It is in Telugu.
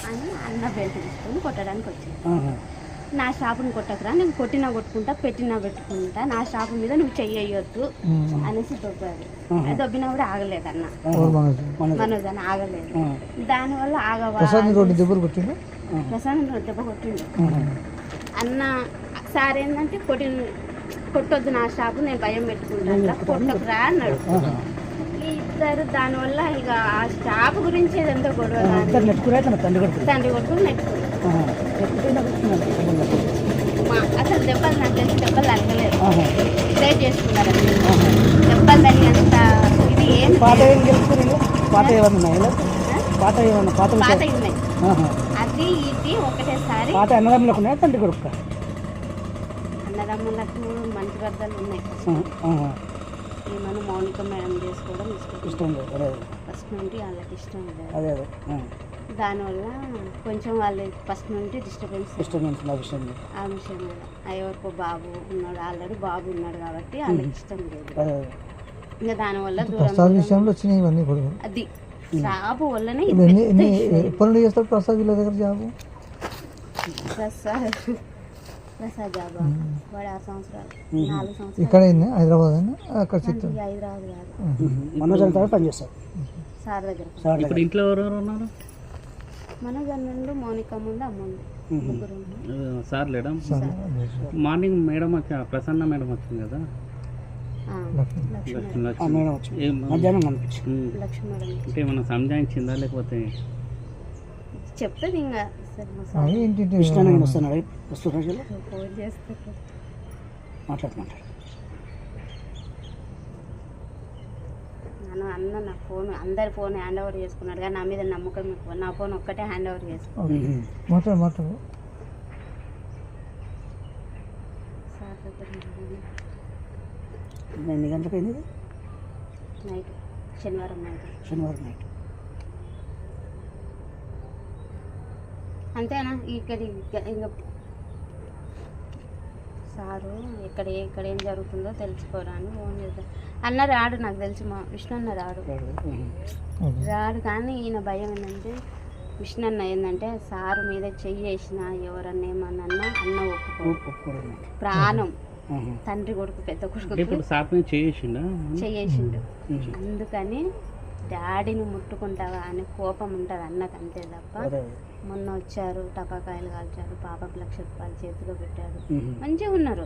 అని అన్న బెల్ట్ తీసుకొని కొట్టడానికి వచ్చింది. నా షాపుని కొట్టకురా, నేను కొట్టినా కొట్టుకుంటా, పెట్టినా పెట్టుకుంటా, నా షాపు మీద నువ్వు చెయ్యొద్దు అనేసి దొబ్బాడు. దొబ్బినా కూడా ఆగలేదు అన్న, మనోజ్ అని ఆగలేదు. దానివల్ల ప్రసాద్ దెబ్బ కొట్టిండు. అన్న సార్ ఏంటంటే కొట్టొద్దు నా షాపు, నేను భయం పెట్టుకుంటా, కొట్టకురా అన్నాడు. ఇద్దరు దానివల్ల ఇక ఆ షాపు గురించి ఏదంతా గొడవ, తండ్రి కొడుకులు నెట్టుకున్నారు. అసలు దెబ్బలు నాకు తెలిసి దెబ్బలు తగ్గలేదు, ప్రే చేసుకున్నారు. దెబ్బలు తగినంత ఇది ఏం పాత ఉన్నాయి, అది ఇది ఒకటేసారి. అన్నదమ్ములకు మంచి వద్దలు ఉన్నాయి. మనం మౌనిక మేడం చేసుకోవడం ఇష్టం లేదు, ఫస్ట్ నుండి వాళ్ళకి ఇష్టం లేదు. దానివల్ల కొంచెం వాళ్ళు ఫస్ట్ నుండి డిస్టర్బెన్స్ ఆ విషయం మీద. ఎవరికో బాబు ఉన్నాడు, ఆల్రెడీ బాబు ఉన్నాడు కాబట్టి వాళ్ళకి ఇష్టం లేదు. ఇంకా దానివల్ల దూరం అది జాబు వల్లనే ప్రసాద్ జాబ్ వాడు 6 సంవత్సరాలు 4 సంవత్సరాలు ఇక్కడ హైదరాబాద్ కాదు పనిచేస్తారు సార్ దగ్గర. ఇప్పుడు ఇంట్లో ఎవరెవరు ఉన్నారు? మనోజ్ అన్నుండు, మౌనిక ముందు, అమ్ముండు, ముగ్గురు. సార్ లేడా? మార్నింగ్ మేడం వచ్చా, ప్రసన్న మేడం వచ్చింది కదా, అంటే ఏమన్నా సంజాయించిందా లేకపోతే చెప్తుంది ఇంకా ఫోన్ చేస్తే అన్న నా ఫోన్ అందరి ఫోన్ హ్యాండ్ ఓవర్ చేసుకున్నాడు, కానీ నా మీద నమ్మకం ఎక్కువ. నా ఫోన్ ఒక్కటే హ్యాండ్ ఓవర్ చేసుకున్నాడు. ఎన్ని గంటలకు అయింది? నైట్, శనివారం నైట్. అంతేనా? ఇక్కడ ఇంకా సారు ఇక్కడ ఏం జరుగుతుందో తెలుసుకోవడానికి ఫోన్ చేద్దాం అన్న. రాడు, నాకు తెలిసి మా విష్ణు అన్న రాడు, కానీ ఈయన భయం ఏంటంటే, విష్ణు అన్న ఏంటంటే సారు మీద చెయ్యేసిన ఎవరన్నా ఏమన్నా అన్న ఒప్పుకోడు. ప్రాణం తండ్రి కొడుకు, పెద్ద కొడుకు చెయ్యేసిండు. అందుకని డాడీని ముట్టుకుంటావా అని కోపం ఉంటుంది అన్నకు, అంతే తప్ప. మొన్న వచ్చారు, టపాకాయలు కాల్చారు, పాపకు 1,00,000 రూపాయలు చేతిలో పెట్టాడు, మంచిగా ఉన్నారు.